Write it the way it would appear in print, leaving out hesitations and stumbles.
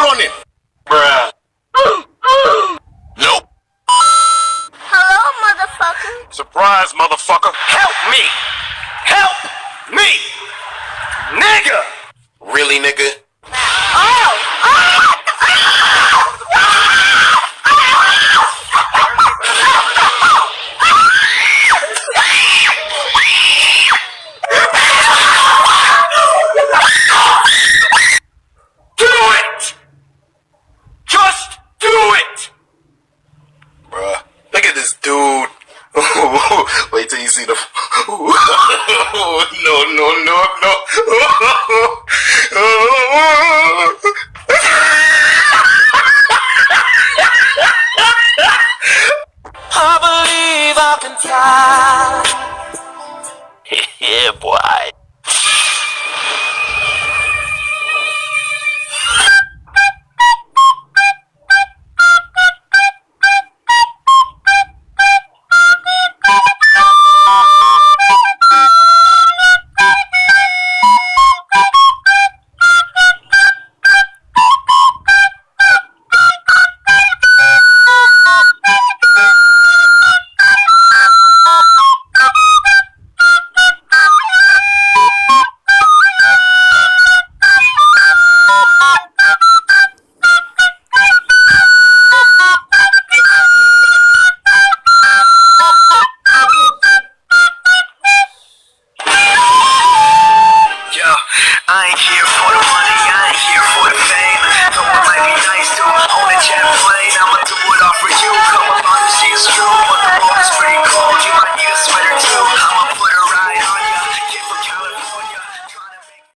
running. Bruh. Nope. Hello, motherfucker. Surprise, motherfucker. Help me. Help me. Nigga. Really, nigga? Do it! Just do it! Bruh, look at this dude. Wait till you see the... No. I believe I can fly.